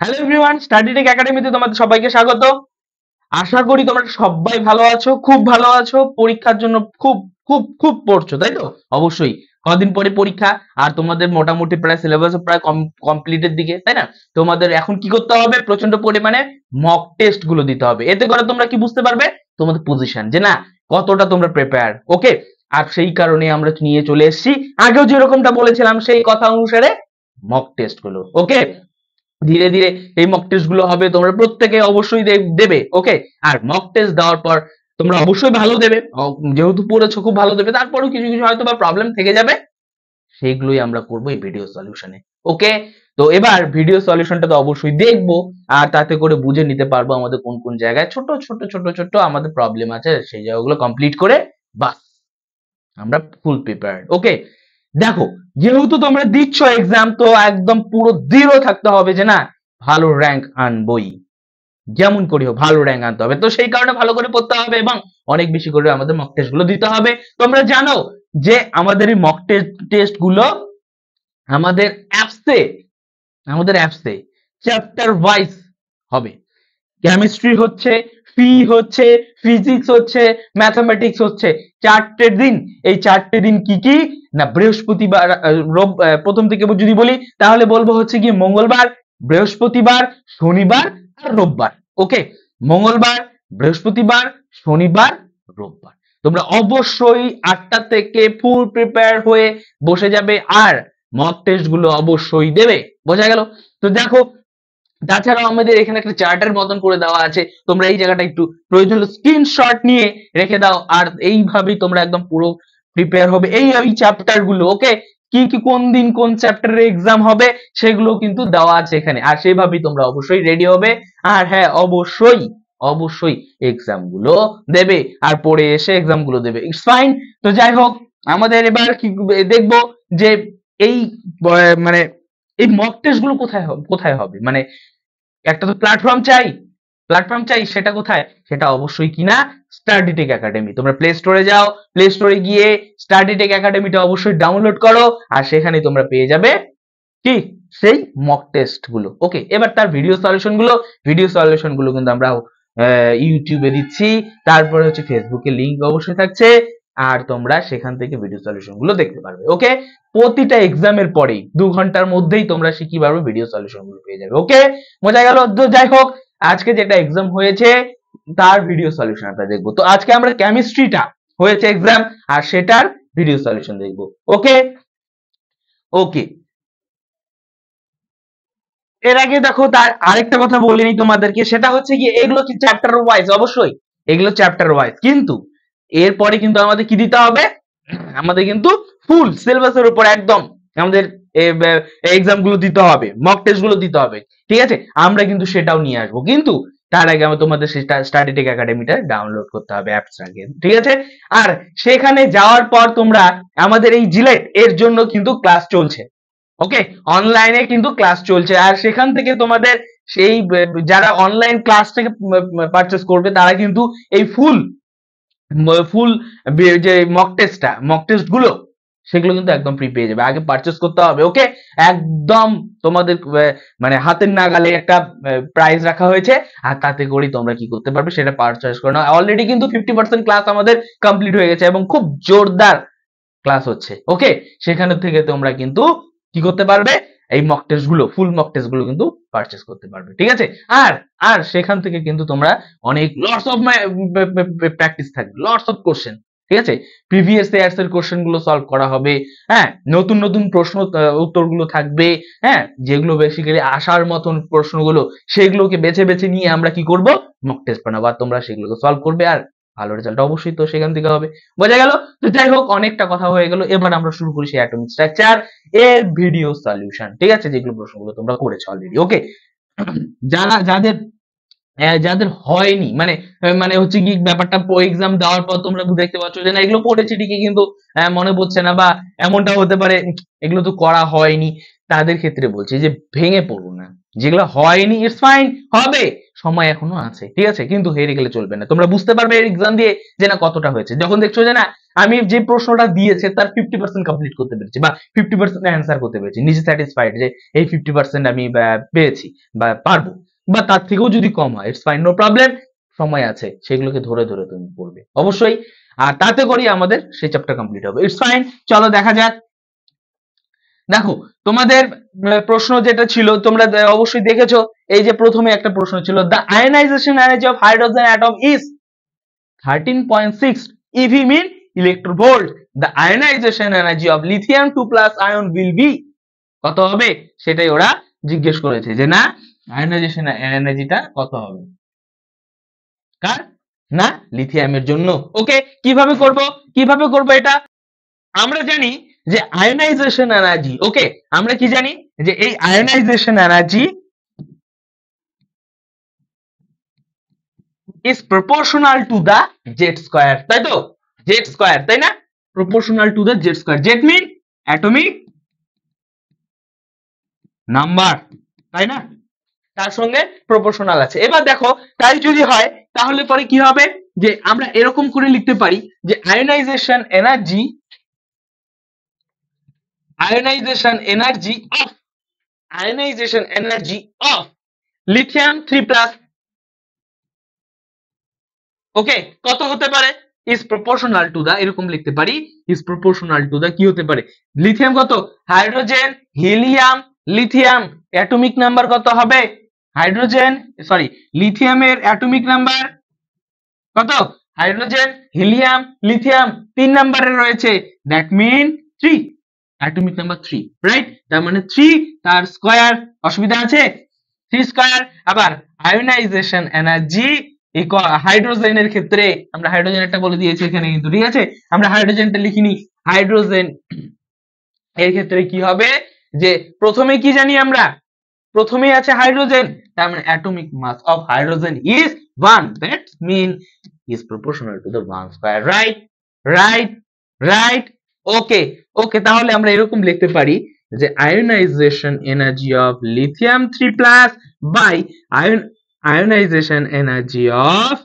Hello everyone, study take একাডেমিতে তোমাদের সবাইকে স্বাগত। আশা করি তোমরা সবাই ভালো আছো, খুব ভালো আছো। পরীক্ষার জন্য খুব খুব খুব পড়ছো, তাই তো? অবশ্যই। কদিন পরে পরীক্ষা, আর তোমাদের মোটামুটি প্রায় সিলেবাস প্রায় কমপ্লিটের দিকে, তাই না? তোমাদের এখন কি করতে হবে? প্রচন্ড পরিমাণে মক টেস্ট গুলো দিতে হবে। এতে করে তোমরা কি বুঝতে পারবে তোমাদের পজিশন, যে না কতটা তোমরা প্রিপেয়ার। ওকে, আর সেই কারণে আমরা নিয়ে চলে এসেছি আগেও যেরকমটা বলেছিলাম সেই কথা অনুসারে মক টেস্ট গুলো। ওকে, ধীরে ধীরে এই মক টেস্ট গুলো হবে, তোমরা প্রত্যেকে অবশ্যই দেবে। ওকে, আর মক টেস্ট দেওয়ার পর তোমরা অবশ্যই ভালো দেবে, যেহেতু পড়েছো খুব ভালো দেবে। তারপরেও কিছু কিছু হয়তো বা প্রবলেম থেকে যাবে, সেইগুলোই আমরা করবো এই ভিডিও সলিউশনে। ওকে, তো এবার ভিডিও সলিউশনটা তো অবশ্যই দেখবো, আর তাতে করে বুঝে নিতে পারবো আমাদের কোন কোন জায়গায় ছোট ছোট ছোট ছোট আমাদের প্রবলেম আছে, সেই জায়গাগুলো কমপ্লিট করে বাস আমরা ফুল প্রিপেয়ার্ড। ওকে, দেখো, যেহেতু তোমরা দিচ্ছ এক্সাম, তো একদম পুরো দৃঢ় থাকতে হবে যে না ভালো র্যাঙ্ক আনবই, যেমন করি হোক ভালো র্যাঙ্ক আনতে হবে। তো সেই কারণে ভালো করে পড়তে হবে এবং অনেক বেশি করে আমাদের মক টেস্ট গুলো দিতে হবে। তোমরা জানো যে আমাদের এই মক টেস্ট গুলো আমাদের অ্যাপসে চ্যাপ্টার ওয়াইজ হবে। কেমিস্ট্রি হচ্ছে, হচ্ছে, ফিজিক্স হচ্ছে, ম্যাথমেটিক্স হচ্ছে। 4টে দিন, এই 4টে দিন কি কি না, বৃহস্পতিবার, প্রথম থেকে যদি বলি তাহলে বলবো হচ্ছে কি মঙ্গলবার, বৃহস্পতিবার, শনিবার আর রোববার। ওকে, মঙ্গলবার, বৃহস্পতিবার, শনিবার, রোববার। তোমরা অবশ্যই 8টা থেকে ফুল প্রিপেয়ার হয়ে বসে যাবে, আর মক টেস্ট গুলো অবশ্যই দেবে। বোঝা গেল? তো দেখো, তাছাড়াও আমাদের এখানে একটা চার্টার মতন করে দেওয়া আছে, তোমরা এই জায়গাটা একটু প্রয়োজন হলে স্ক্রিনশট নিয়ে রেখে দাও, আর এইভাবেই তোমরা একদম পুরো প্রিপেয়ার হবে এই চ্যাপ্টার গুলো। ওকে, কি কি কোন দিন কোন চ্যাপ্টারের এক্সাম হবে সেগুলো কিন্তু দেওয়া আছে এখানে, আর সেইভাবেই তোমরা অবশ্যই রেডি হবে। আর হ্যাঁ, অবশ্যই অবশ্যই এক্সাম গুলো দেবে, আর পড়ে এসে এক্সাম গুলো দেবে। It's fine. তো যাই হোক, আমাদের এবার কি দেখবো যে এই মানে এই মক টেস্ট গুলো কোথায় হবে, মানে একটা তো প্ল্যাটফর্ম চাই, সেটা কোথায়? সেটা অবশ্যই কিনা স্টাডি টেক একাডেমি। তোমরা প্লে স্টোরে যাও, প্লে স্টোরে গিয়ে স্টাডি টেক একাডেমিটা অবশ্যই ডাউনলোড করো, আর সেখানে তোমরা পেয়ে যাবে কি সেই মক টেস্ট গুলো। ওকে, এবার তার ভিডিও সলিউশন গুলো কিন্তু আমরা ইউটিউবে দিচ্ছি, তারপরে হচ্ছে ফেসবুকে লিংক অবশ্যই থাকছে, আর তোমরা সেখান থেকে ভিডিও সলিউশন গুলো দেখতে পারবে। ওকে, প্রতিটা এক্সামের পরেই 2 ঘন্টার মধ্যেই তোমরা শিখতে পারবে, ভিডিও সলিউশন গুলো পেয়ে যাবে। ওকে, বোঝা গেল? তো যাই হোক, আজকে যেটা এক্সাম হয়েছে তার ভিডিও সলিউশন আমরা দেখবো। তো আজকে আমরা কেমিস্ট্রিটা হয়েছে এক্সাম, আর সেটার ভিডিও সলিউশন দেখবো। ওকে ওকে, এর আগে দেখো তার আরেকটা কথা বলে নি তোমাদেরকে, সেটা হচ্ছে কি এগুলো কি চ্যাপ্টার ওয়াইজ, অবশ্যই এগুলো চ্যাপ্টার ওয়াইজ, কিন্তু এরপরে কিন্তু আমাদের কি দিতে হবে, আমাদের কিন্তু ফুল সিলেবাসের উপর একদম আমাদের এক্সাম গুলো দিতে হবে, মক টেস্ট গুলো দিতে হবে। ঠিক আছে, আমরা কিন্তু সেটাও নিয়ে আসবো, কিন্তু তার আগে আমার তোমাদের স্টাডি টেক একাডেমিটা ডাউনলোড করতে হবে অ্যাপসটাকে। ঠিক আছে, আর সেখানে যাওয়ার পর তোমরা আমাদের এই জিলেট এর জন্য কিন্তু ক্লাস চলছে। ওকে, অনলাইনে কিন্তু ক্লাস চলছে, আর সেখান থেকে তোমাদের সেই যারা অনলাইন ক্লাস থেকে পারচেস করবে তারা কিন্তু এই ফুল ফুল যে মক টেস্ট গুলো সেগুলো কিন্তু একদম ফ্রি পেয়ে যাবে। আগে পারচেস করতে হবে। ওকে, একদম তোমাদের মানে হাতের নাগালে একটা প্রাইস রাখা হয়েছে, আর তাতে করে তোমরা কি করতে পারবে সেটা পারচেস করে নাও। অলরেডি কিন্তু 50% ক্লাস আমাদের কমপ্লিট হয়ে গেছে এবং খুব জোরদার ক্লাস হচ্ছে। ওকে, সেখান থেকে তোমরা কিন্তু কি করতে পারবে, এই মক টেস্ট গুলো, ফুল মক টেস্ট গুলো কিন্তু পারচেস করতে পারবে। ঠিক আছে, আর আর সেখান থেকে কিন্তু তোমরা অনেক লটস অফ প্র্যাকটিস থাকবে, লটস অফ কোশ্চেন। ঠিক আছে, প্রিভিয়াস ইয়ার্স এর কোশ্চেন গুলো সলভ করা হবে। হ্যাঁ, নতুন নতুন প্রশ্ন উত্তরগুলো থাকবে। হ্যাঁ, যেগুলো বেসিক্যালি আসার মতন প্রশ্নগুলো সেগুলোকে বেছে বেছে নিয়ে আমরা কি করব, মক টেস্ট বানাবো, আর তোমরা সেগুলোকে সলভ করবে, আর ভালো রেজাল্ট অবশ্যই তো সেখান থেকে হবে। বোঝা গেল? তো যাই হোক, অনেকটা কথা হয়ে গেল, এবার আমরা শুরু করি সেই অ্যাটমিক স্ট্রাকচার এর ভিডিও সলিউশন। ঠিক আছে, যেগুলো প্রশ্নগুলো তোমরা করেছো অলরেডি। ওকে, যাদের যাদের হয়নি, মানে মানে হচ্ছে কি ব্যাপারটা এক্সাম দেওয়ার পর তোমরা দেখতে পাচ্ছ যে না এগুলো পড়েছি ঠিকই, কিন্তু মনে পড়ছে না, বা এমনটা হতে পারে এগুলো তো করা হয়নি, তাদের ক্ষেত্রে বলছি যে ভেঙে পড়ো না। যেগুলো হয়নি ইটস ফাইন, হবে, সময় এখনো আছে, ঠিক আছে, কিন্তু হেরে গেলে চলবে না। তোমরা বুঝতে পারবে এর এক্সাম দিয়ে যে না কতটা হয়েছে, যখন দেখছো যে না আমি যে প্রশ্নটা দিয়েছে তার 50% কমপ্লিট করতে পেরেছি বা 50% অ্যান্সার করতে পেরেছি, নিজে স্যাটিসফাইড যে এই 50% আমি পেয়েছি বা পারবো, বা তার থেকেও যদি কম হয় ইটস ফাইন, নো প্রবলেম, সময় আছে, সেগুলোকে ধরে ধরে তুমি পড়বে অবশ্যই, আর তাতে করি আমাদের সেই চ্যাপ্টার কমপ্লিট হবে। ইটস ফাইন, চলো দেখা যাক। দেখো তোমাদের প্রশ্ন যেটা ছিল তোমরা অবশ্যই দেখেছো, এই যে প্রথমে একটা প্রশ্ন ছিল, the ionisation energy of hydrogen atom is 13.6 eV mean electrovolt. The ionization energy of lithium 2+ ion will be কত হবে, সেটাই ওরা জিজ্ঞেস করেছে যে না আয়নাইজেশন এনার্জিটা কত হবে কার, না লিথিয়ামের জন্য। ওকে, কিভাবে করব এটা, আমরা জানি যে আয়নাইজেশন এনার্জি, ওকে আমরা কি জানি যে এই ionisation energy is proportional to the z square, তাই তো, z square তাই না, proportional to the z square, z mean atomic number, তাই না, তার সঙ্গে প্রপোর্শনাল আছে। এবার দেখো তাই যদি হয় তাহলে পরে কি হবে, যে আমরা এরকম করে লিখতে পারি যে আয়নাইজেশন এনার্জি অফ লিথিয়াম 3+, ওকে কত হতে পারে, ইজ প্রপোর্শনাল টু দা, এরকম লিখতে পারি, ইজ প্রপোর্শনাল টু দা কি হতে পারে, লিথিয়াম কত, hydrogen helium lithium atomic number কত হবে, হাইড্রোজেন সরি লিথিয়ামের অ্যাটমিক নাম্বার কত, হাইড্রোজেন হিলিয়াম লিথিয়াম 3 নম্বরে রয়েছে, that mean 3, atomic number 3, right, তার মানে 3 তার স্কয়ার, অসুবিধা আছে, 3 স্কয়ার। আবার আয়নাইজেশন এনার্জি হাইড্রোজেনের ক্ষেত্রে আমরা হাইড্রোজেনটা বলে দিয়েছি এখানে কিন্তু, ঠিক আছে, আমরা হাইড্রোজেনটা লিখিনি, হাইড্রোজেন এর ক্ষেত্রে কি হবে, যে প্রথমে কি জানি আমরা, প্রথমেই আছে হাইড্রোজেন, তার মানে atomic mass of hydrogen is 1, that mean is proportional to the 1 square, right, okay তাহলে আমরা এরকম লিখতে পারি যে ionisation energy of lithium 3+ by ionisation energy of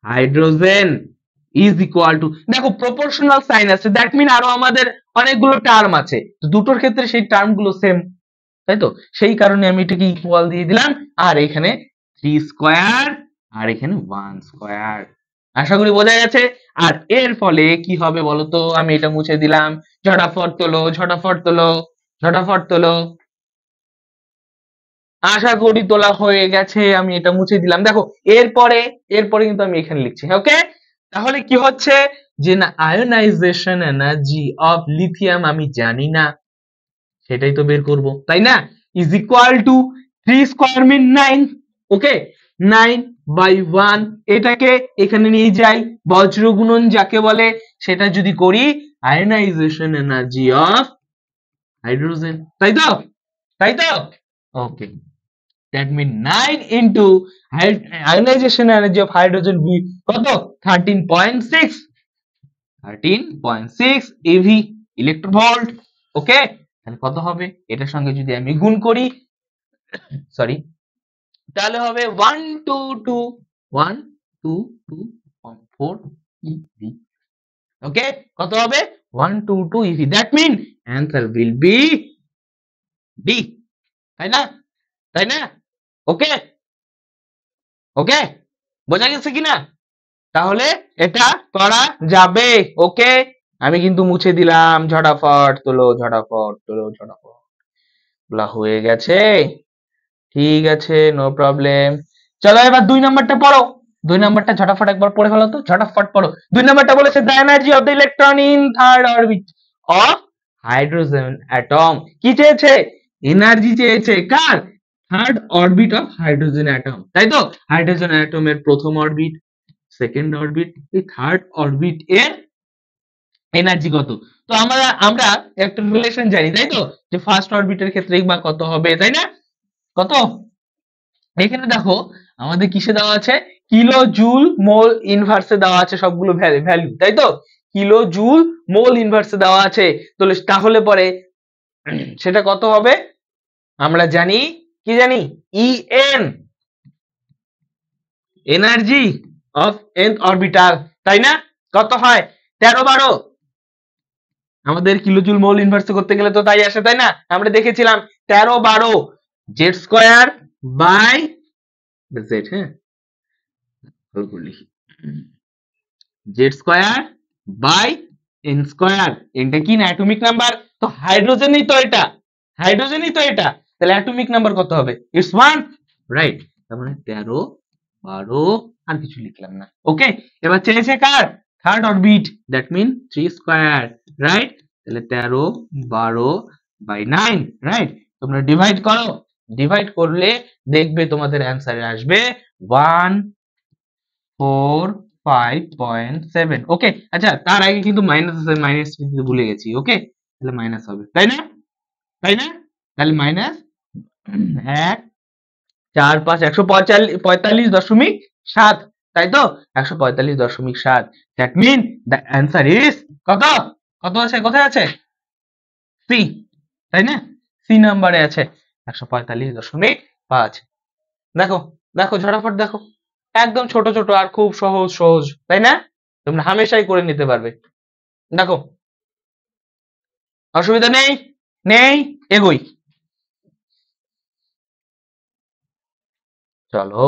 hydrogen is equal to, দেখো প্রপোর্শনাল সাইন আছে, দ্যাট মিন আরো আমাদের অনেকগুলো টার্ম আছে, তো দুটোর ক্ষেত্রে সেই টার্ম গুলো সেম, তাই তো, সেই কারণে আমি এটাকে ইকুয়াল দিয়ে দিলাম, আর এখানে 3 স্কয়ার আর এখানে 1 স্কয়ার, আশা করি বোঝা গেছে। আর এর ফলে কি হবে বলতো, আমি এটা মুছে দিলাম, ঝটাফট তোলো, আশা করি তোলা হয়ে গেছে, আমি এটা মুছে দিলাম। দেখো এরপরে কিন্তু আমি এখানে লিখছি, ওকে, তাহলে কি হচ্ছে যে না আয়নাইজেশন এনার্জি অফ লিথিয়াম আমি জানি না, সেটাই তো বের করব, তাই না, ইজ ইকুয়াল টু 3 স্কয়ার মিন 9, ওকে 9/1, এটাকে এখানে নিয়ে যাই, বজ্র গুণন যাকে বলে, সেটা যদি করি আয়নাইজেশন এনার্জি অফ হাইড্রোজেন, তাই তো, ওকে, that means 9 into ionization energy of hydrogen be কত 13.6 eV ইলেকট্রোভোল্ট, ওকে, তাহলে কত হবে, এটার সঙ্গে যদি আমি গুণ করি, সরি, তাহলে হবে 122.4 eV, ওকে, কত হবে 122 eV, that mean answer will be D, তাই না, ওকে বোঝা গেছে কিনা, তাহলে এটা করা যাবে, ওকে, আমি কিন্তু মুছে দিলাম, ঝটাফট তোলো, বলা হয়ে গেছে, ঠিক আছে, নো প্রবলেম। চলো এবার 2 নাম্বারটা পড়ো, 2 নাম্বারটা ঝটাফট একবার পড়ে ফেলো তো, ঝটাফট পড়ো। 2 নাম্বারটা বলেছে the energy of the electron in third orbit of hydrogen atom, কি চেয়েছে, এনার্জি চেয়েছে কার, third orbit of hydrogen atom, তাই তো, হাইড্রোজেন অ্যাটমের প্রথম অরবিট, সেকেন্ড অরবিট, এই থার্ড অরবিট এর এনার্জি কত, তো আমরা একটা রিলেশন জানি, তাই তো, যে ফার্স্ট অরবিটের ক্ষেত্রে বা কত হবে, তাই না, কত, এখানে দেখো আমাদের কিসে দেওয়া আছে, কিলো জুল মোল ইনভার্সে দেওয়া আছে সবগুলো ভ্যালু, তাই তো, কিলো জুল মোল ইনভার্সে দেওয়া আছে, তাহলে পরে সেটা কত হবে, আমরা জানি কি জানি, EN energy of nth orbital, তাই না? কত হয় 13-12। আমাদের কিলোজুল মোল ইনভার্স করতে গেলে তো তাই আসে, তাই না? আমরা দেখেছিলাম 13-12 জেড স্কয়ার বাই জেড, হ্যাঁ লিখি Z square by N square. এটা কি না অ্যাটমিক নাম্বার? তো হাইড্রোজেনই তো এটা, হাইড্রোজেনই তো এটা, তাহলে অ্যাটমিক নাম্বার কত হবে? It's 1, right? তার মানে 13-12 আর কিছু লিখলাম না। ওকে, এবার চেয়েছে কার? Third orbit, that mean 3 square, right? তাহলে 13-12 বাই 9, রাইট? তোমরা ডিভাইড করো, ডিভাইড করলে দেখবে তোমাদের অ্যান্সারে আসবে 145.7। ওকে, আচ্ছা তার আগে কিন্তু মাইনাস আছে, মাইনাস দিতে ভুলে গেছি। ওকে, তাহলে মাইনাস হবে, তাই না? তাই না? তাহলে মাইনাস 1 4 5 145.7, তাই তো? 145.7, that mean the answer is কত? কত আছে, কোথায় আছে? সি, তাই না? সি নাম্বারে আছে 145.5। দেখো, দেখো ঝটাফট দেখো, একদম ছোট ছোট আর খুব সহজ সহজ, তাই না? তোমরা হামেশাই করে নিতে পারবে। দেখো, অসুবিধা নেই, নেই, এগোই। চলো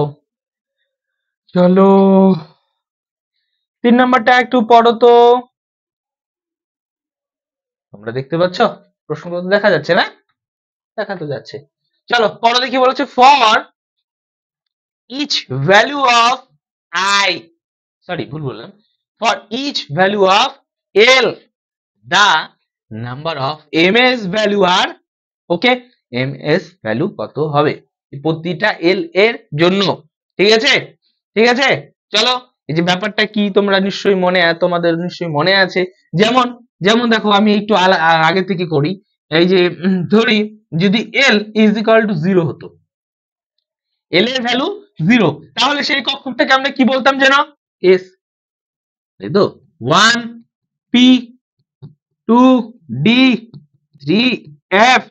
চলো, 3 নাম্বারটা একটু পড়ো তো। তোমরা দেখতে পাচ্ছ প্রশ্নগুলো? দেখা যাচ্ছে না? দেখা তো যাচ্ছে। চলো পড়ো দেখি, বলেছে for each value of I, sorry ভুল বললাম, for each value of L the number of ms value আর, ওকে, ms ভ্যালু কত হবে প্রতিটা এল এর জন্য, ঠিক আছে? ঠিক আছে, চলো। এই যে ব্যাপারটা কি তোমরা নিশ্চয়ই তোমাদের নিশ্চয়ই মনে আছে। যেমন যেমন দেখো, আমি একটু আগে থেকে করি। এই যে ধরি যদি এল ইজ ইকুয়াল টু 0 হতো, এল এর ভ্যালু 0, তাহলে সেই কক্ষকটাকে আমরা কি বলতাম যেন? এস, তাই তো? 1 পি 2 ডি 3 এফ,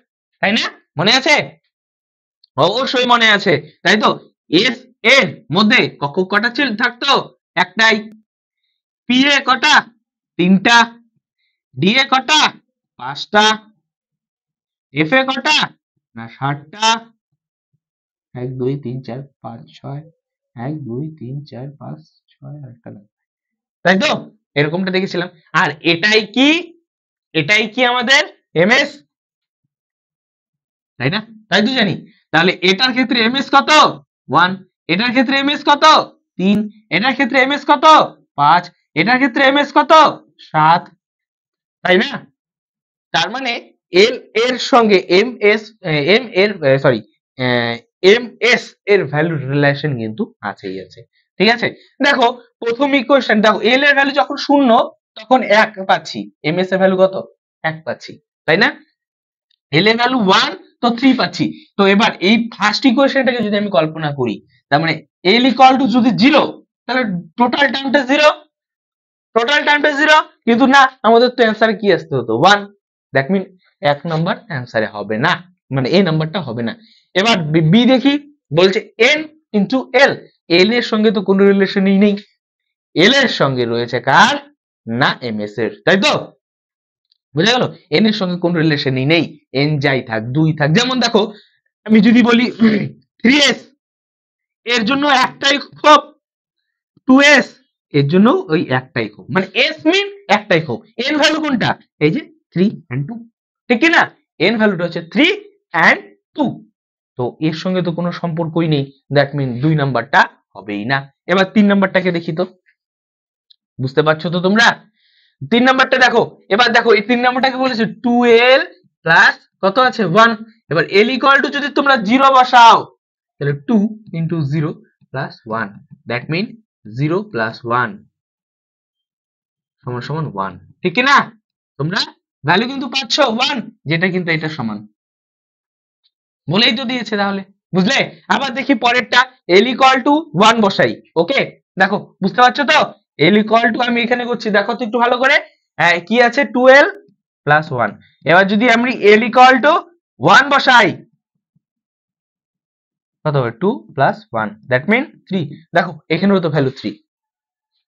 তাই না? মনে আছে? অবশ্যই মনে আছে, তাই তো? এস এর মধ্যে কক্ষক কটা থাকতো? একটাই। পি এ কটা? 3টা। ডি এ কটা? 5টা। এফ এ কটা? না 7টা। 1 2 3 4 5 6, 1 2 3 4 5 6 8টা, তাই তো? এরকমটা দেখেছিলাম। আর এটাই কি, এটাই কি আমাদের এমএস, তাই না? তাই তো জানি। তাহলে এটার ক্ষেত্রে এমএস কত? 1, এটার ক্ষেত্রে এমএস কত? 3, এটার ক্ষেত্রে এমএস কত? 5, এটার ক্ষেত্রে এমএস কত? 7, তাই না? তার মানে এল এর সঙ্গে এম এস, এম এর সরি এম এস এর ভ্যালু রিলেশন কিন্তু আছেই আছে, ঠিক আছে? দেখো প্রথম ইকুয়েশন, দেখো এল এর ভ্যালু যখন 0 তখন 1 পাচ্ছি, এম এস এর ভ্যালু কত? 1 পাচ্ছি, তাই না? এল এর ভ্যালু 1, তো 3 পাচ্ছি। তো এবার এই ফার্স্ট ইকুয়েশনটাকে যদি আমি কল্পনা করি, তার মানে এল ইকুয়াল টু যদি 0, তাহলে টোটাল টার্মটা 0, টোটাল টার্মটা 0, কিন্তু না, আমাদের তো অ্যান্সারে কি আসতে হতো? 1, দ্যাট মিন 1 নাম্বার অ্যান্সারে হবে না, মানে এই নাম্বারটা হবে না। এবার বি দেখি, বলছে এন ইনটু এল, এল এর সঙ্গে তো কোনো রিলেশনই নেই, এল এর সঙ্গে রয়েছে কার? না এম এস এর, তাই তো? বুঝা গেল? এন এর সঙ্গে কোনো রিলেশনই নেই, এন যাই থাক 2 থাক। যেমন দেখো, আমি যদি বলি 3s, এর জন্য একটাই ক্ষোভ, 2s এর জন্য ওই একটাই ক্ষোভ, মানে s মিন একটাই ক্ষোভ। n ভ্যালু কোনটা? এই যে 3 and 2, ঠিক কি না? n ভ্যালুটা হচ্ছে 3 and 2, তো এর সঙ্গে তো কোনো সম্পর্কই নেই, দ্যাট মিন 2 নাম্বারটা হবেই না। এবার 3 নাম্বারটাকে দেখি তো, বুঝতে পারছো তো তোমরা? 3 নাম্বারটা দেখো, এবার দেখো এই 3 নাম্বারটাকে বলেছে 2l প্লাস কত আছে? 1। এবার l ইকুয়াল টু যদি তোমরা 0 বসাও, তাহলে 2 into 0 plus 1, that mean 0 plus 1 সমান সমান 1, ঠিক কি না? তোমরা ভ্যালু কিন্তু পাচ্ছ 1, যেটা কিন্তু এটা সমান, বলেই তো দিয়েছে তাহলে, বুঝলে? আবার দেখি পরেরটা, l ইকুয়াল টু 1 বসাই। ওকে, দেখো বুঝতে পারছো তো? l ইকুয়াল টু আমি এখানে করছি, দেখো তো একটু ভালো করে, কি আছে? 2l plus 1। এবার যদি আমি l ইকুয়াল টু 1 বসাই, কত হবে 2 প্লাস 1 দ্যাট মিন 3। দেখো এখানেও তো ভ্যালু 3।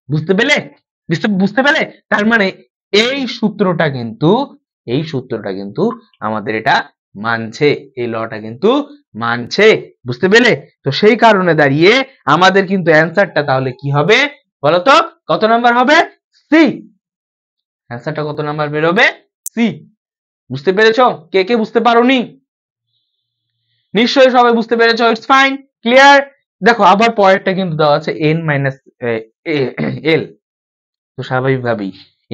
বুঝতে পেলে? বুঝতে পেলে? তার মানে এই সূত্রটা কিন্তু আমাদের এটা মানছে, এই লটা কিন্তু মানছে। বুঝতে পেলে? তো সেই কারণে দাঁড়িয়ে আমাদের কিন্তু অ্যান্সারটা তাহলে কি হবে বলতো? কত নাম্বার হবে? সি। অ্যান্সারটা কত নাম্বার বেরোবে? সি। বুঝতে পেরেছো? কে কে বুঝতে পারোনি? নিশ্চয়ই সবাই বুঝতে পেরেছো। It's fine, clear. দেখো আবার পরেরটা কিন্তু দেওয়া আছে n মাইনাস এল। তো স্বাভাবিকভাবেই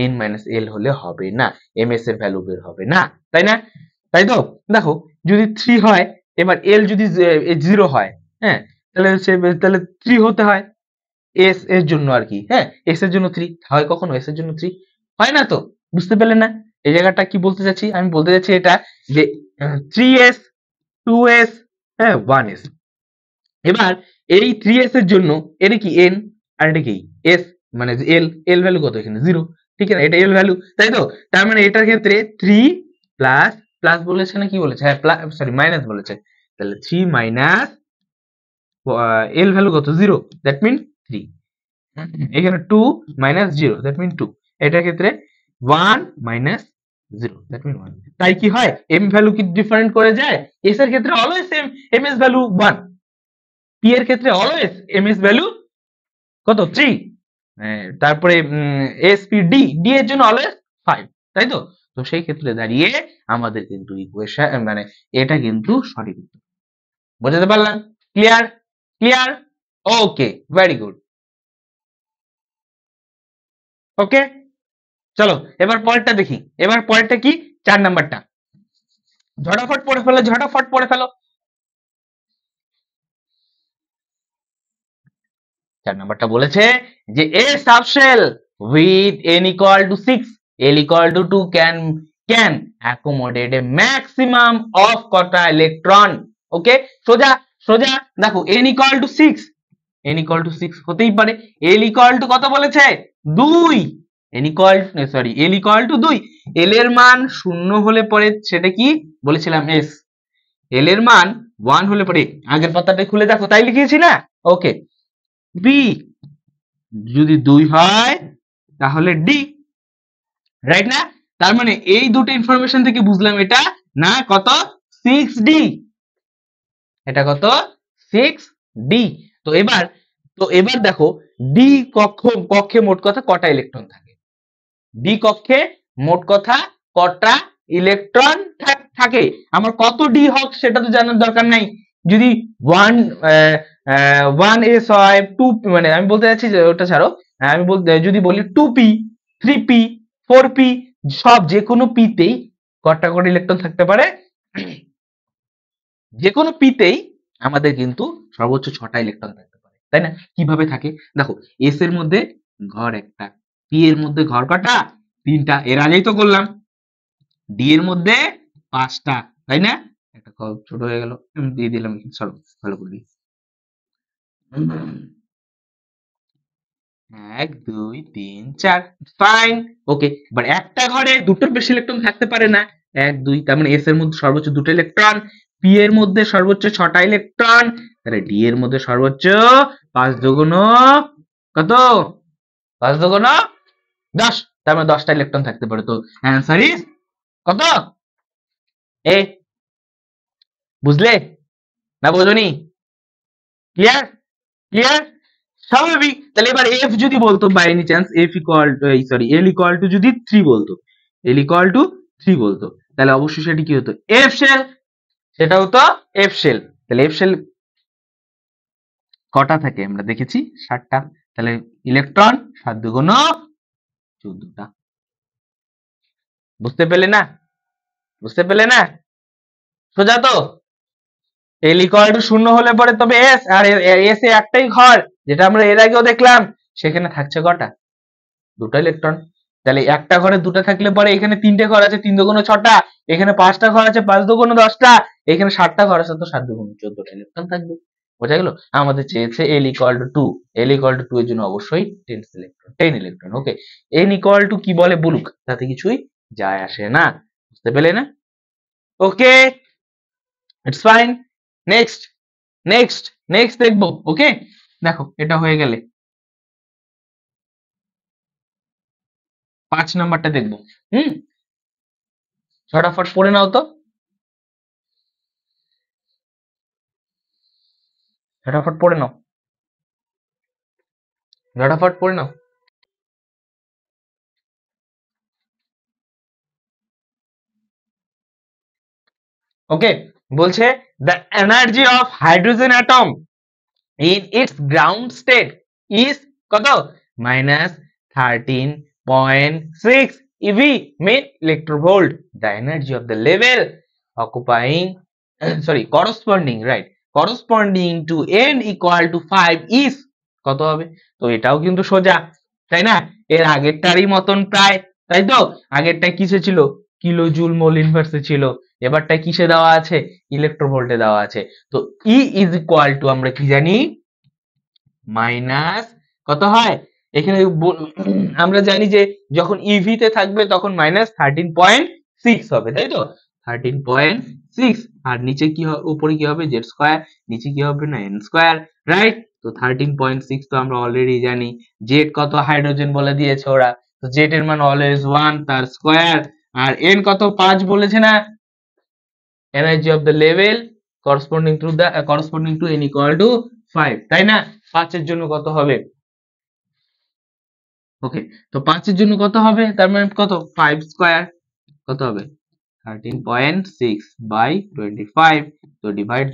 n মাইনাস এল হলে হবে না, ms এর ভ্যালু বের হবে না, তাই না? তাই তো? দেখো যদি 3 হয়, এবার l যদি 0 হয়, হ্যাঁ, তাহলে 3 হতে হয় s এর জন্য আর কি, হ্যাঁ, s এর জন্য 3 হয়, কখনো s এর জন্য 3 হয় না। তো বুঝতে পেলে না এই জায়গাটা কি বলতে চাচ্ছি? আমি বলতে চাচ্ছি এটা যে 3s 2s, হ্যাঁ, 1s। এবার এই 3s এর জন্য এটা কি n আর এটা কি s, মানে l ভ্যালু কত এখানে 0, ঠিক আছে, এটা l ভ্যালু, তাই তো? তার মানে এটার ক্ষেত্রে 3 প্লাস, প্লাস বলেছে না কি বলেছে, হ্যাঁ সরি মাইনাস বলেছে, তাহলে 3 মাইনাস l ভ্যালু কত 0, দ্যাট মিন 3। এখানে 2 মাইনাস 0, দ্যাট মিন 2। এটার ক্ষেত্রে 1 মাইনাস 0, দ্যাট মিন 1। তাই কি হয়, m ভ্যালু কি ডিফারেন্ট করে যায়? s এর ক্ষেত্রে always same, ms value 1। p এর ক্ষেত্রে অলওয়েজ ms ভ্যালু কত 3। তারপরে spd d এর জন্য অলওয়েজ 5, তাই তো? তো সেই ক্ষেত্রে দাঁড়িয়ে আমাদের কিন্তু ইকুয়েশন মানে এটা কিন্তু সঠিক উত্তর। বুঝতে পারলাম? ক্লিয়ার? ক্লিয়ার? ওকে, ভেরি গুড। ওকে, চলো এবার পরেরটা দেখি। এবার পরেরটা কি? 4 নাম্বারটা ঝটাফট পড়ে ফেলো, ঝটাফট পড়ে ফেলো। 4 নাম্বারটা বলেছে যে a subshell with n equal to 6, l equal to 2 can accommodate a maximum of কটা ইলেকট্রন। ওকে, সোজা সোজা দেখো n equal to 6, n equal to 6 হতেই পারে। l equal to কত বলেছে? 2। n equal sorry l equal to 2। l এর মান 0 হলে পরে সেটা কি বলেছিলাম s, l এর মান 1 হলে পরে, আগের পাতাটা খুলে দেখো, তাই লিখিয়েছি না? ওকে, b যদি 2 হয় তাহলে d, রাইট না? তার মানে এই দুটো ইনফরমেশন থেকে বুঝলাম এটা না কত 6d, এটা কত 6d। তো এবার দেখো d কক্ষে মোট কথা কটা ইলেকট্রন থাকে? d কক্ষে মোট কথা কটা ইলেকট্রন থাকে? আমার কত d হোক সেটা তো জানার দরকার নাই। যদি 1s হয়, 2 মানে আমি বলতে চাচ্ছি যে ওটা ছাড়ো, আমি যদি বলি 2p 3p 4p, সব যে কোনো p তেই কটা করে ইলেকট্রন থাকতে পারে? যে কোনো p তেই আমাদের কিন্তু সর্বোচ্চ 6টা ইলেকট্রন থাকতে পারে, তাই না? কিভাবে থাকে দেখো, s এর মধ্যে ঘর একটা, p এর মধ্যে ঘর কটা? 3টা, এর আগেই তো করলাম। d এর মধ্যে 5টা, তাই না? একটা ছোট হয়ে গেল, আমি দিয়ে দিলাম, চলো ভালো করে দিই। 1 2 3 4, ফাইন। ওকে, এবার একটা ঘরে দুটোর বেশি ইলেকট্রন থাকতে পারে না। 1 2, তার মানে s এর মধ্যে সর্বোচ্চ 2টা ইলেকট্রন, p এর মধ্যে সর্বোচ্চ 6টা ইলেকট্রন, তাহলে d এর মধ্যে সর্বোচ্চ 5 দুগুণ কত? 5 দুগুণ 10, তার মানে 10টা ইলেকট্রন থাকতে পারে। তো অ্যান্সার ইজ কত? এ। বুঝলে না বোঝনি? ক্লিয়ার? ক্লিয়ার? স্বাভাবিক। তাহলে এবার f যদি বলতো by any chance f equal to sorry l equal to যদি 3 বলতো, l ইকুয়াল টু 3 বলতো, তাহলে অবশ্যই সেটি কি হতো? f শেল, সেটা হতো f শেল। তাহলে f শেল কটা থাকে আমরা দেখেছি? 7টা। তাহলে ইলেকট্রন 7 দুগুণ 14টা। বুঝতে পেলে না? বুঝতে পেলে না? সোজা তো? l ইকুয়াল টু 0 হলে পরে তবে s, আর s এ একটাই ঘর, যেটা আমরা এর আগেও দেখলাম, সেখানে থাকছে কটা? 2টা ইলেকট্রন। তাহলে একটা ঘরে 2টা থাকলে পরে এখানে 3টে ঘর আছে, 3 দুগুণ 6টা, এখানে 5টা ঘর আছে, 5 দুগুণ 10টা, এখানে 7টা ঘর আছে, তো 7 দুগুণ 14টা ইলেকট্রন থাকবে। বোঝা গেল? আমাদের চেয়েছে l equal two 2, l equal two 2 এর জন্য অবশ্যই 10 electron. Okay, n equal to কি বলে বলুক, তাতে কিছুই যায় আসে না। বুঝতে পেলে না? Okay, it's fine. Next next next দেখবো। ওকে, দেখো এটা হয়ে গেলে 5 নাম্বারটা দেখবো। হুম, ঝটাফট পড়ে নাও তো, ঝটাফট পড়ে নাও, ঝটাফট পড়ে নাও। ওকে, বলছে the energy of hydrogen atom in its ground state is কত, -13.6 eV mean electrovolt. The energy of the level occupying sorry corresponding, right, corresponding to n equal to 5 is কত হবে? তো এটাও কিন্তু সোজা, তাই না? এর আগেরটারই মতন প্রায়, তাই তো? আগেরটা কিসে ছিল? কিলো জুল মোল ইনভার্সে ছিল, এবারটা কিসে দেওয়া আছে? ইলেকট্রোভোল্টে দেওয়া আছে। তো ই ইজ ইকুয়াল টু আমরা কি জানি? মাইনাস কত হয় এখানে? আমরা জানি যে যখন ইভি তে থাকবে তখন -13.6 হবে, তাই তো? 13.6, আর নিচে কি হবে, উপরে কি হবে? জেড স্কয়ার, নিচে কি হবে? না এন স্কয়ার, রাইট? তো 13.6 তো আমরা অলরেডি জানি। জেড কত? হাইড্রোজেন বলে দিয়েছে ওরা, তো জেড এর মান অলওয়েজ 1 তার স্কয়ার, আর এন কত? 5 বলেছে না? Energy of the level corresponding to n equal to 5, তাই না? 5 এর জন্য কত হবে? ওকে, তো 5 এর জন্য কত হবে? তার মানে কত? 5 স্কয়ার, কত হবে? 13.6 বাই 25। তো ডিভাইড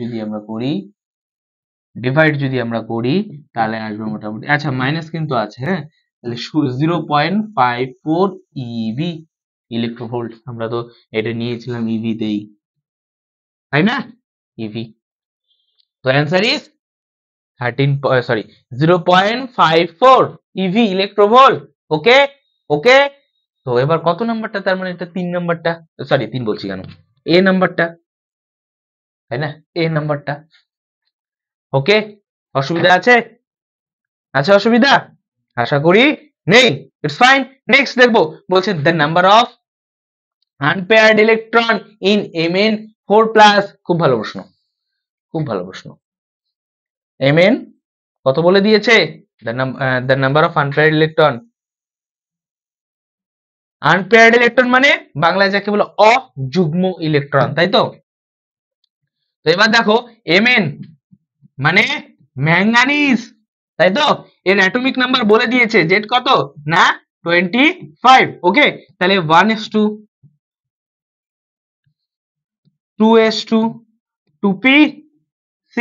যদি আমরা করি তাহলে আসবে মোটামুটি, আচ্ছা মাইনাস কিন্তু আছে, হ্যাঁ, তাহলে 0.54 ইভি ইলেকট্রোভোল্ট। আমরা তো এটা নিয়েছিলাম ইভি তেই, তাই না? ইভি, তো অ্যান্সার ইজ 0.54 ইভি ইলেকট্রোভোল্ট। ওকে, ওকে, তো এবার কত নাম্বারটা? তার মানে এটা 3 নাম্বারটা, সরি 3 বলছি কেন, এ নাম্বারটা, তাই না? এ নাম্বারটা। ওকে, অসুবিধা আছে? আছে অসুবিধা? আশা করি নেই, ইটস ফাইন। নেক্সট দেখবো, বলছে the number of unpaired electron in Mn 4+। খুব ভালো প্রশ্ন, খুব ভালো প্রশ্ন। Mn কত বলে দিয়েছে? The number of unpaired electron, unpaired electron মানে বাংলায় যাকে বলে অযুগ্ম ইলেকট্রন, তাই তো? তো এবার দেখো, Mn মানে ম্যাঙ্গানিজ, তাই তো? এর অ্যাটমিক নাম্বার বলে দিয়েছে, জেড কত? না 25। ওকে, তাহলে 1s2 2s2 2p6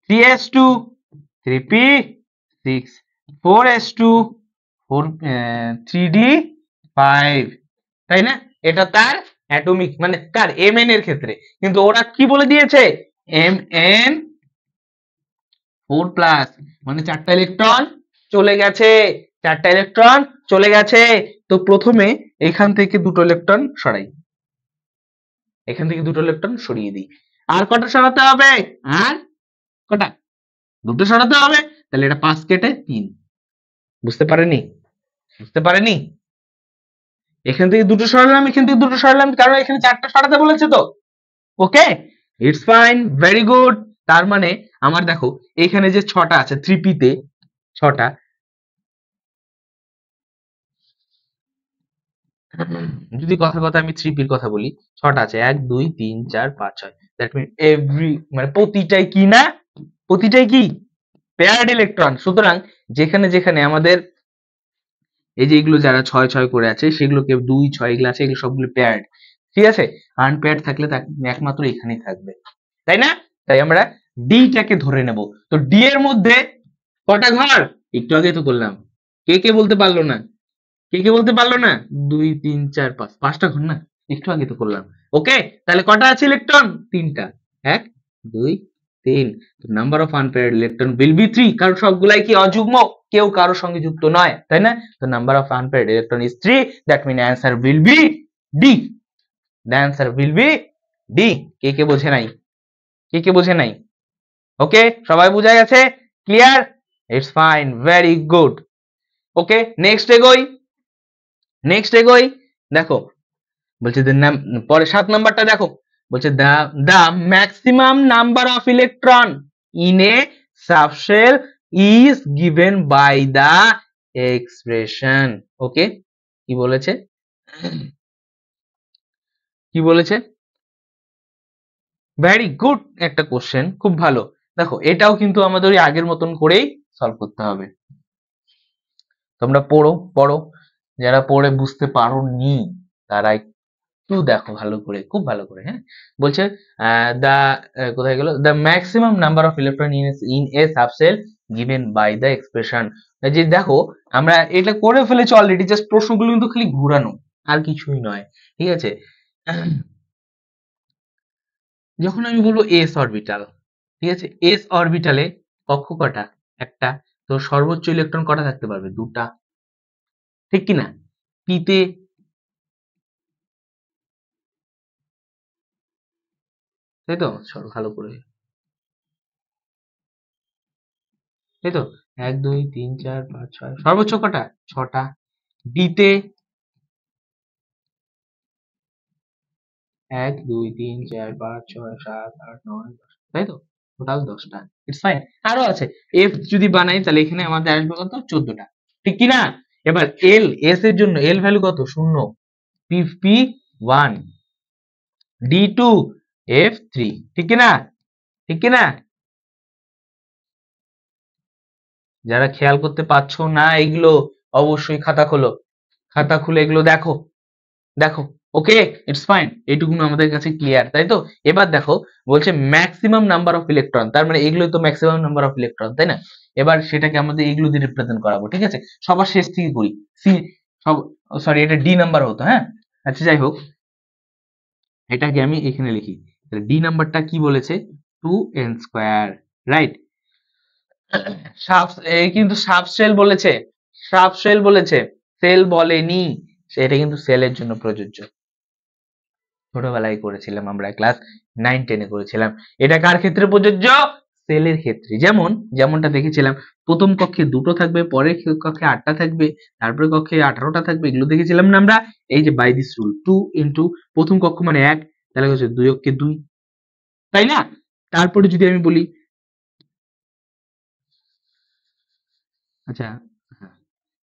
3s2 3p6 4s2 3d5, তাই না? এটা তার অ্যাটমিক মানে কার? Mn এর ক্ষেত্রে। কিন্তু ওরা কি বলে দিয়েছে? Mn 4+, মানে 4টা ইলেকট্রন চলে গেছে, 4টা ইলেকট্রন চলে গেছে। তো প্রথমে এখান থেকে দুটো ইলেকট্রন সরাই, এখান থেকে দুটো ইলেকট্রন সরিয়ে দিই। আর কটা সরাতে হবে? আর কটা? দুটো সরাতে হবে। তাহলে এটা 5 কেটে 3। বুঝতে পারেনি? বুঝতে পারেনি? এখান থেকে দুটো সরালাম, এখান থেকে দুটো সরালাম, কারণ এখানে 4টা সরাতে বলেছে তো। ওকে, ইটস ফাইন, ভেরি গুড। তার মানে আমার দেখো এখানে যে 6টা আছে 3p তে 6টা, যদি কথা কথা আমি 3p এর কথা বলি, 6টা আছে, 1 2 3 4 5 6, দ্যাট মিন এভরি মানে প্রতিটাই কি না? প্রতিটাই কি? Paired electron. সুতরাং যেখানে যেখানে আমাদের এই যে এগুলো যারা 6 6 করে আছে সেগুলোকে 2 6 এগুলো আছে, এগুলো সবগুলো পেয়ার্ড, ঠিক আছে? আনপেয়ার্ড থাকলে একমাত্র এখানেই থাকবে, তাই না? তাই আমরা ডি টাকে ধরে নেব। তো ডি এর মধ্যে কটা ঘর? একটু আগে তো করলাম, কে কে বলতে পারলো না? কে কে বলতে পারলো না? 2 3 4 5, 5টা ঘর না? একটু আগে তো করলাম। ওকে, তাহলে কটা আছে ইলেকট্রন? 3টা, 1 2 3। তো number of unpaired electron will be 3, কারণ সবগুলাই কি অযুগ্ম, কেউ কারোর সঙ্গে যুক্ত নয়, তাই না? তো number of unpaired electron is 3, that mean answer will be D. The answer will be D. কে কে বোঝে নাই? কে কে বোঝে নাই? ওকে, সবাই বুঝা গেছে? Clear? It's fine, very good. Okay, next এগোই, নেক্সট এগোই। দেখো বলছে পরে 7 নাম্বারটা দেখো, বলছে the maximum number of electron in a subshell is given by the expression. Okay, কি বলেছে, কি বলেছে? ভেরি গুড একটা কোশ্চেন, খুব ভালো। দেখো এটাও কিন্তু আমাদের ওই আগের মতন করেই সলভ করতে হবে। তোমরা পড়ো পড়ো, যারা পড়ে বুঝতে পারো নি তারা একটু দেখো ভালো করে, খুব ভালো করে। হ্যাঁ, বলছে দা, কোথায় গেল, the maximum number of electron in a subshell given by the expression. যে দেখো আমরা এটা করে ফেলেছি অলরেডি, জাস্ট প্রশ্নগুলো কিন্তু খালি ঘুরানো, আর কিছুই নয়। ঠিক আছে, যখন আমি বলবো এস অরবিটাল, ঠিক আছে, এস অরবিটালে কক্ষ কটা? একটা। তো সর্বোচ্চ ইলেকট্রন কটা থাকতে পারবে? দুটা, ঠিক কি না? পিতে তাই তো, ভালো করে, তাই তো, 1 2 3 4 5 6, সর্বোচ্চ কটা? ছটা। ডিতে 1 2 3 4 5 6 7 8 9 10, তাই তো, টোটাল 10টা। It's fine. আরো আছে, এফ যদি বানাই তাহলে এখানে আমাদের আসবে কত? 14টা, ঠিক কি না? এবার এল, এস এর জন্য এল ভ্যালু কত? 0, পি 1, ডি 2, এফ 3, ঠিক কি না? ঠিক কি না? যারা খেয়াল করতে পারছো না এগুলো, অবশ্যই খাতা খোলো, খাতা খুলে এগুলো দেখো, দেখো। ওকে, ইটস ফাইন, এইটুকুনো আমাদের কাছে ক্লিয়ার, তাই তো? এবার দেখো, বলছে ম্যাক্সিমাম নাম্বার অফ ইলেকট্রন, তার মানে এগুলোই তো ম্যাক্সিমাম নাম্বার অফ ইলেকট্রন, তাই না? এবার সেটাকে আমাদের এগুলো দিয়ে রিপ্রেজেন্ট করাবো, ঠিক আছে? সবার শেষ থেকে করি, সি, সব, সরি এটা ডি নাম্বার হতো, হ্যাঁ। আচ্ছা যাই হোক, এটাকে আমি এখানে লিখি, ডি নাম্বারটা কি বলেছে? 2n square, right? কিন্তু সাবশেল বলেছে, সাবশেল বলেছে, সেল বলেনি। এটা কিন্তু সেলের জন্য প্রযোজ্য, ছোটবেলায় করেছিলাম আমরা, ক্লাস 9 10-এ করেছিলাম। এটা কার ক্ষেত্রে প্রযোজ্য? সেলের ক্ষেত্রে। যেমন, যেমনটা দেখেছিলাম, প্রথম কক্ষে 2টো থাকবে, পরের কক্ষে 8টা থাকবে, তারপরে কক্ষে 18টা থাকবে, এগুলো দেখেছিলাম না আমরা? এই যে বাই দিস রুল, 2 ইন্টু প্রথম কক্ষ মানে 1, তাহলে হচ্ছে 2 অক্ষে 2, তাই না? তারপরে যদি আমি বলি, আচ্ছা, হ্যাঁ,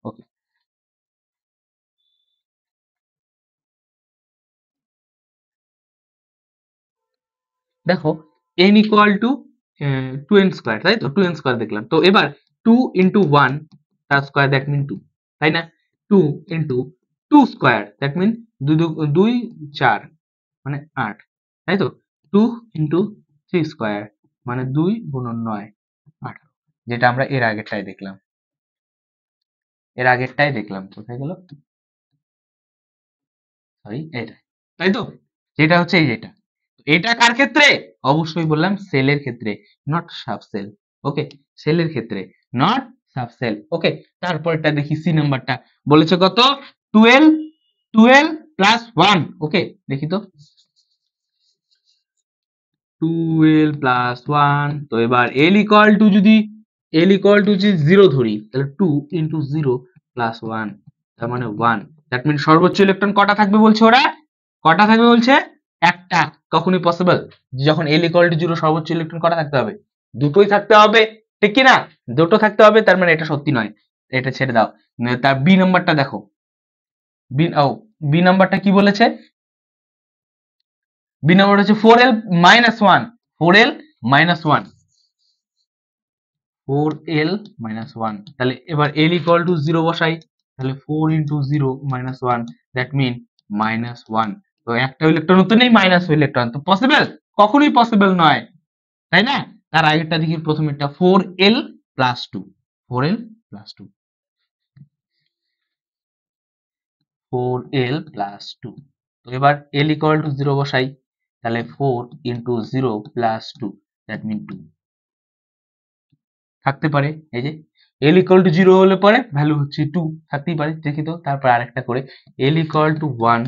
ওকে, দেখো n equal to 2n square, তাই তো, 2n স্কয়ার দেখলাম। তো এবার 2 ইন্টু 1 তার স্কয়ার, দ্যাট মিন 2, তাই না? 2 ইন্টু 2 স্কয়ার, দ্যাট মিন 2 4 মানে 8, তাই তো? 2 ইন্টু 3 স্কয়ার মানে 2 গুণন 9 18, যেটা আমরা এর আগেরটাই দেখলাম, এর আগেরটাই দেখলাম, কোথায় গেল, সরি এটা, তাই তো, যেটা হচ্ছে এই যেটা। এটা কার ক্ষেত্রে? অবশ্যই বললাম সেলের ক্ষেত্রে, নট সাবসেল। ওকে, সেলের ক্ষেত্রে, নট সাবসেল। ওকে, তারপরটা দেখি, সি নাম্বারটা বলেছে কত? 12, 12 প্লাস 1। ওকে, দেখি তো, 12 প্লাস 1। তো এবার এল ইকুয়াল টু, যদি এল ইকুয়াল টু যদি 0 ধরি, তাহলে 2 ইন্টু 0 প্লাস 1, তার মানে 1, দ্যাট মিন সর্বোচ্চ ইলেকট্রন কটা থাকবে বলছে ওরা? কটা থাকবে বলছে? একটা। কখনই পসিবল? যখন এল ইকুয়াল টু 0 সর্বোচ্চ ইলেকট্রন কটা থাকতে হবে? দুটোই থাকতে হবে, ঠিক কি না? দুটো থাকতে হবে, তার মানে এটা সত্যি নয়, এটা ছেড়ে দাও। তার বি নাম্বারটা দেখো, বি, ও, বি নাম্বারটা কি বলেছে? বি নাম্বার হচ্ছে 4l minus 1, 4l minus 1, 4l minus 1। তাহলে এবার l ইকুয়াল টু 0 বসাই, তাহলে 4 into 0 minus 1, that mean minus 1। তো একটা ইলেকট্রন তো নেই, মাইনাস ইলেকট্রন তো পসিবল? কখনোই পসিবল নয়, তাই না? তার আগেরটা দেখি, প্রথমেরটা 4l plus 2, 4l plus 2, 4l plus 2। তো এবার l ইকুয়াল টু 0 বসাই, তাহলে 4 ইন্টু 0 প্লাস 2, দ্যাট মিন 2 থাকতে পারে। এই যে l ইকুয়াল টু 0 হলে পরে ভ্যালু হচ্ছে 2, থাকতেই পারে, দেখি তো। তারপর আরেকটা করে, l ইকুয়াল টু 1,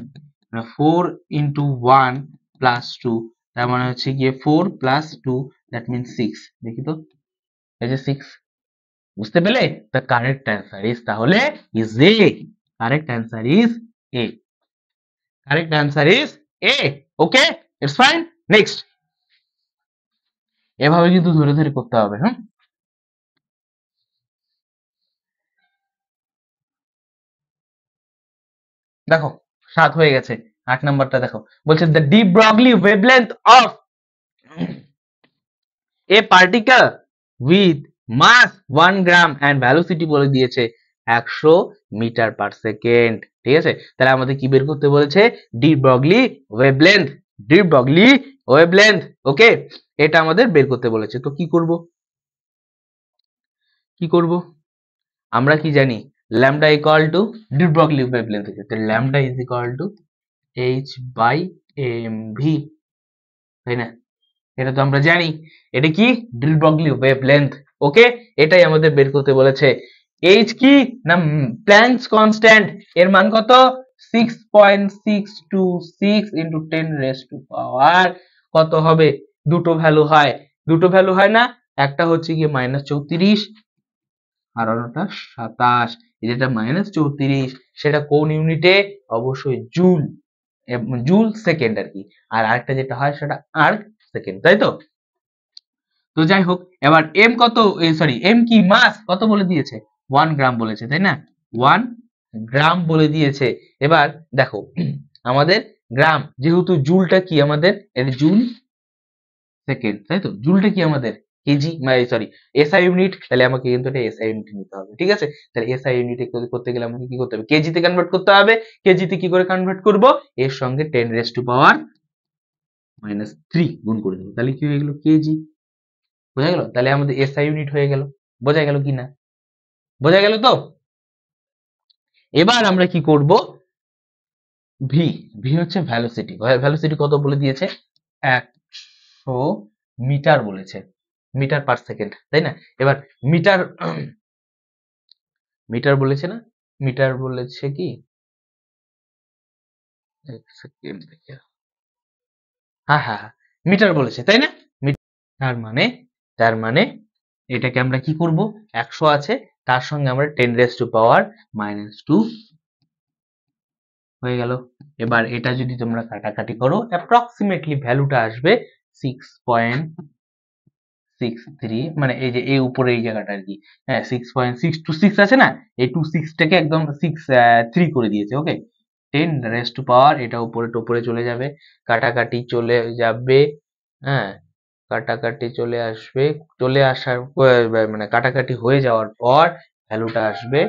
মানে 4 ইন্টু 1 প্লাস 2, তার মানে হচ্ছে গিয়ে 4 প্লাস 2, দ্যাট মিন 6, দেখি তো, এই যে 6, বুঝতে পেলে? দ্য কারেক্ট অ্যান্সার ইজ তাহলে is a, correct answer is a, correct answer is a. Okay, it's fine. Next, এভাবে কিন্তু ধরে ধরে করতে হবে। হ্যাঁ, দেখো 7 হয়ে গেছে। 8 নাম্বারটা দেখো, বলছে the de Broglie wavelength of a particle with mass 1 gram and velocity বলে দিয়েছে 100 মিটার পার সেকেন্ড। ঠিক আছে, তাহলে আমাদের কি বের করতে বলেছে? De Broglie wavelength. De Broglie wavelength. Okay, এটা আমাদের বের করতে বলেছে। তো কি করব? কি করব? আমরা কি জানি? Lambda equal to de Broglie wavelength থেকে, তো lambda is equal to H by M V, তাই না? এটা তো আমরা জানি। এটা কি? D Broglie wavelength. ওকে, এটাই আমাদের বের করতে বলেছে। এইচ কি না প্ল্যাঙ্কস কনস্ট্যান্ট, এর মান কত? 6.626 ইনটু 10 রেজ টু পাওয়ার কত হবে? দুটো ভ্যালু হয়, দুটো ভ্যালু হয় না? একটা হচ্ছে কি -34 আর অন্যটা 27। যেটা -34 সেটা কোন ইউনিটে? অবশ্যই জুল, জুল সেকেন্ড আর কি। আর আরেকটা যেটা হয় সেটা আর্ক সেকেন্ড, তাই তো? তো যাই হোক, এবার এম কত? সরি, এম কি মাস কত বলে দিয়েছে? 1 গ্রাম বলেছে, তাই না? 1 গ্রাম বলে দিয়েছে। এবার দেখো আমাদের গ্রাম, যেহেতু জুলটা কি আমাদের? এটা জুল সেকেন্ড, তাই তো? জুলটা কি আমাদের? কেজি, মানে সরি এসআই ইউনিট, তাহলে আমাকে কিন্তু এটা এসআই ইউনিট নিতে হবে। ঠিক আছে, তাহলে এসআই ইউনিটে করতে গেলে আমাকে কি করতে হবে? কেজিতে কনভার্ট করতে হবে। কেজিতে কি করে কনভার্ট করব? এর সঙ্গে 10 রেজ টু পাওয়ার -3 গুণ করে দেবো, তাহলে কি হয়ে গেল? কেজি। বোঝা গেল? তাহলে আমাদের এসআই ইউনিট হয়ে গেল। বোঝা গেল কি না? বোঝা গেল তো? এবার আমরা কি করব? ভি, ভি হচ্ছে ভ্যালোসিটি। ভ্যালোসিটি কত বলে দিয়েছে? 100 মিটার বলেছে, মিটার পার সেকেন্ড, তাই না? এবার মিটার, মিটার বলেছে না? মিটার বলেছে কি? এক সেকেন্ড দেখে, হ্যাঁ হ্যাঁ হ্যাঁ, মিটার বলেছে, তাই না? তার মানে, তার মানে এটাকে আমরা কি করব? 100 আছে, তার সঙ্গে আমরা 10 রেজ টু পাওয়ার -2 হয়ে গেল। এবার এটা যদি তোমরা কাটাকাটি করো, অ্যাপ্রক্সিমেটলি ভ্যালুটা আসবে 6.63, মানে এই যে এই উপরে এই জায়গাটা আর কি। হ্যাঁ, 6.626 আছে না? এই 26 টাকে একদম 3 করে দিয়েছে। ওকে, 10 রেজ টু পাওয়ার, এটা উপরে টপরে চলে যাবে, কাটাকাটি চলে যাবে। হ্যাঁ, কাটাকাটি চলে আসবে, চলে আসার মানে কাটাকাটি হয়ে যাওয়ার পর ভ্যালুটা আসবে,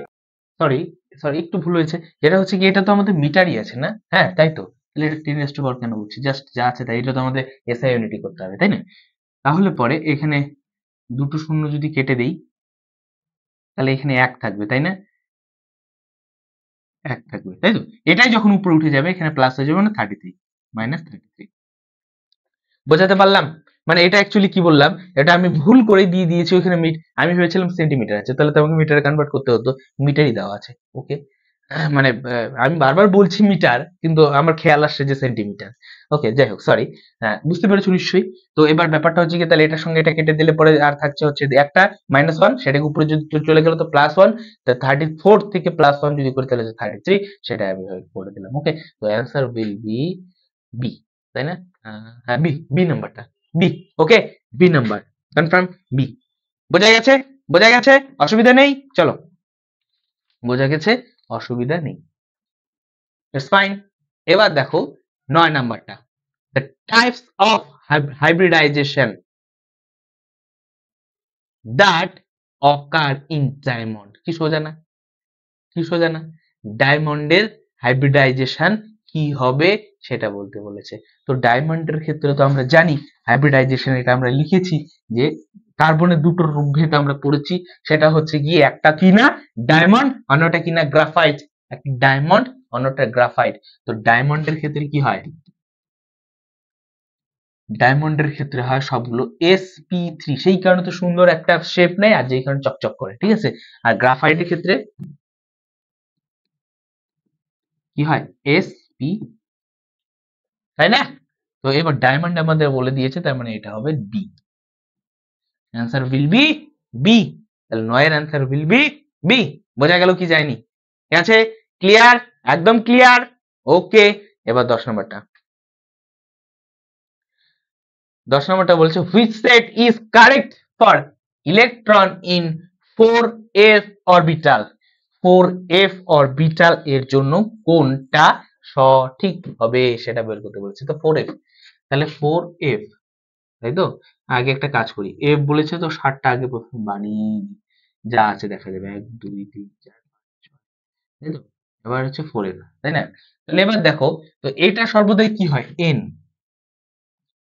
সরি সরি একটু ভুল হয়েছে। যেটা হচ্ছে কি, এটা তো আমাদের মিটারই আছে না? হ্যাঁ, তাই তো? তাহলে এটা 10 রেজ টু পাওয়ার কেন বলছি? জাস্ট যা আছে তাই, এটা তো আমাদের এসআই ইউনিটি করতে হবে, তাই না? তাহলে পরে এখানে দুটো শূন্য যদি কেটে দেই, তাহলে এখানে 1 থাকবে, তাই না? 1 থাকবে, তাই তো? এটাই যখন উপরে উঠে যাবে এখানে প্লাস হয়ে যাবে, মানে 33, -33। বোঝাতে পারলাম? মানে এটা অ্যাকচুয়ালি কি বললাম, এটা আমি ভুল করে দিয়ে দিয়েছি ওখানে আমি ভেবেছিলাম সেন্টিমিটার আছে, তাহলে তো আমাকে মিটারে কনভার্ট করতে হতো। মিটারই দেওয়া আছে। ওকে, মানে আমি বারবার বলছি মিটার, কিন্তু আমার খেয়াল আসছে যে সেন্টিমিটার। ওকে, যাই হোক, সরি। হ্যাঁ, বুঝতে পেরেছো নিশ্চয়ই? তো এবার ব্যাপারটা হচ্ছে কি, তাহলে এটার সঙ্গে এটা কেটে দিলে পরে আর থাকছে হচ্ছে একটা -1, সেটাকে উপরে যদি চলে গেল তো +1, তা 34 থেকে +1 যদি করি তাহলে 33, সেটা আমি করে দিলাম। ওকে, তো অ্যান্সার উইল বি বি, তাই না? হ্যাঁ, বি, বি নাম্বারটা, বি। ওকে, বি নাম্বার কনফার্ম, বি। বোঝা গেছে? বোঝা গেছে? অসুবিধা নেই? চলো, বোঝা গেছে, অসুবিধা নেই, ইটস ফাইন। এবার দেখো 9 নাম্বারটা, the types of hybridization that occur in diamond। কি সোজা না? কি সোজা না? ডায়মন্ডের হাইব্রিডাইজেশন কি হবে সেটা বলতে বলেছে। তো ডায়মন্ডের ক্ষেত্রে তো আমরা জানি হাইব্রিডাইজেশন, এটা আমরা লিখেছি যে কার্বনের দুটো রূপভেদ আমরা পড়েছি। সেটা হচ্ছে গিয়ে একটা কিনা ডায়মন্ড, অন্যটা কিনা গ্রাফাইট। একটা ডায়মন্ড, অন্যটা গ্রাফাইট। তো ডায়মন্ডের ক্ষেত্রে কি হয়? ডায়মন্ডের ক্ষেত্রে হয় সবগুলো sp3, সেই কারণে তো সুন্দর একটা শেপ নেয়, আর যেই কারণে চকচক করে। ঠিক আছে, আর গ্রাফাইটের ক্ষেত্রে কি হয়? sp, তাই না? তো এবার ডায়মন্ড আমাদের বলে দিয়েছে, তার মানে এটা হবে B. Answer will be B. তাহলে 9 এর অ্যান্সার উইল বি বি। বোঝা গেল কি যায়নি? ঠিক আছে, ক্লিয়ার, একদম ক্লিয়ার। ওকে, এবার 10 নম্বরটা। 10 নম্বরটা বলছে which set is correct for electron in 4f orbital 4f orbital এর জন্য কোনটা সঠিক হবে সেটা বের করতে বলেছে। তো 4f, তাহলে 4f, তাই তো। আগে একটা কাজ করি, f বলেছে তো 60টা আগে প্রথমে বানিয়ে নিই। যা আছে দেখা যাবে 1 2 3 4 5 6, তাই তো। এবার হচ্ছে 4f, তাই না। তাহলে এবার দেখো, তো এটা সর্বদাই কি হয়, n,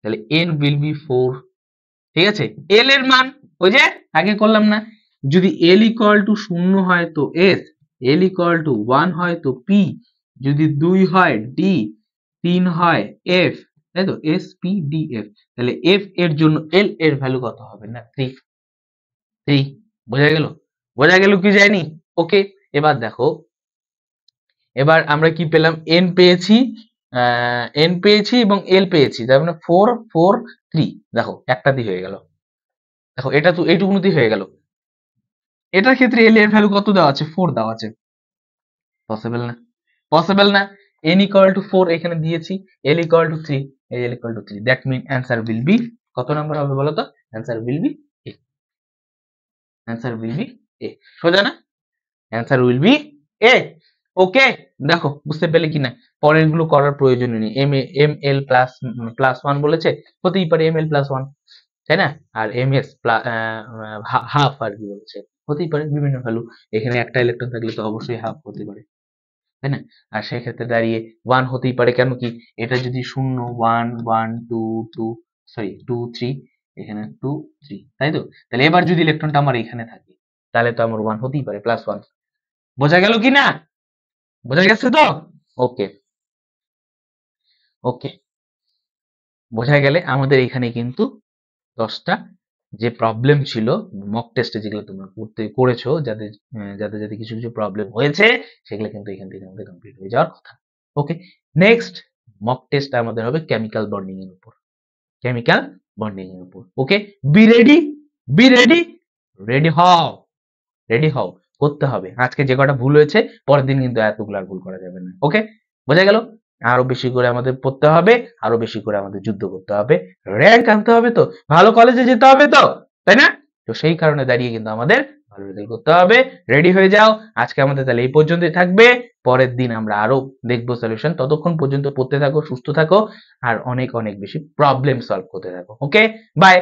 তাহলে n will be 4, ঠিক আছে। l এর মান ওই যে আগে করলাম না, যদি l ইকুয়াল টু 0 হয় তো s, l ইকুয়াল টু 1 হয় তো p, যদি 2 হয় d, 3 হয় f, তাই তো, s p d f। তাহলে f এর জন্য l এর ভ্যালু কত হবে না 3, 3, বোঝা গেল, বোঝা গেল কি যায়নি। ওকে, এবার দেখো, এবার আমরা কি পেলাম, n পেয়েছি, n পেয়েছি এবং l পেয়েছি, তার মানে 4 4 3, দেখো একটা দিয়ে হয়ে গেল, দেখো এটা তো এইটুকুনিতেই হয়ে গেল। এটার ক্ষেত্রে এল এর ভ্যালু কত দেওয়া আছে, 4 দেওয়া আছে, পসিবল না, পসিবল না। n ইকুয়াল টু 4 এখানে দিয়েছি, l ইকুয়াল টু 3, এই l equal to 3, that mean answer will be, কত নাম্বার হবে বলো তো, answer will be A, answer will be A, সোজা না, answer will be A. Okay, দেখো বুঝতে পেলে কিনা, পরের গুলো করার প্রয়োজন নেই, এম এল প্লাস প্লাস 1 বলেছে, হতেই পারে এম এল প্লাস 1, তাই না, আর এম এস হাফ আর কি বলেছে, হতেই পারে বিভিন্ন ভ্যালু, এখানে একটা ইলেকট্রন থাকলে তো অবশ্যই হাফ হতে পারে, তাই না। আর সেক্ষেত্রে দাঁড়িয়ে 1 হতেই পারে, কেন কি, এটা যদি 0 1 1 2 2, সরি 2 3, এখানে 2 3, তাই তো। তাহলে এবার যদি ইলেকট্রনটা আমার এখানে থাকে, তাহলে তো আমার 1 হতেই পারে, প্লাস 1, বোঝা গেল কি না, বোঝা গেছে তো। ওকে, ওকে, বোঝা গেলে আমাদের এখানে কিন্তু 10টা যে প্রবলেম ছিল মক টেস্টে, যেগুলো তোমরা করেছো, যাদের যাদের যাদের কিছু কিছু প্রবলেম হয়েছে, সেগুলো কিন্তু এখান থেকে আমাদের কমপ্লিট হয়ে যাওয়ার কথা। ওকে, নেক্সট মক টেস্ট আমাদের হবে কেমিক্যাল বন্ডিং এর উপর, কেমিক্যাল বন্ডিং এর উপর। Okay, be ready, be ready, ready হও, রেডি হও, করতে হবে। আজকে যে কটা ভুল হয়েছে, পরের দিন কিন্তু এতগুলো আর ভুল করা যাবে না। ওকে, বোঝা গেল। আরো বেশি করে আমাদের পড়তে হবে, আরো বেশি করে আমাদের যুদ্ধ করতে হবে, র্যাঙ্ক আনতে হবে, তো ভালো কলেজে যেতে হবে, তো তাই না। তো সেই কারণে দাঁড়িয়ে কিন্তু আমাদের ভালো রেজাল্ট করতে হবে, রেডি হয়ে যাও। আজকে আমাদের তাহলে এই পর্যন্তই থাকবে, পরের দিন আমরা আরো দেখবো সলিউশন। ততক্ষণ পর্যন্ত পড়তে থাকো, সুস্থ থাকো, আর অনেক অনেক বেশি প্রবলেম সলভ করতে থাকো। ওকে, বাই।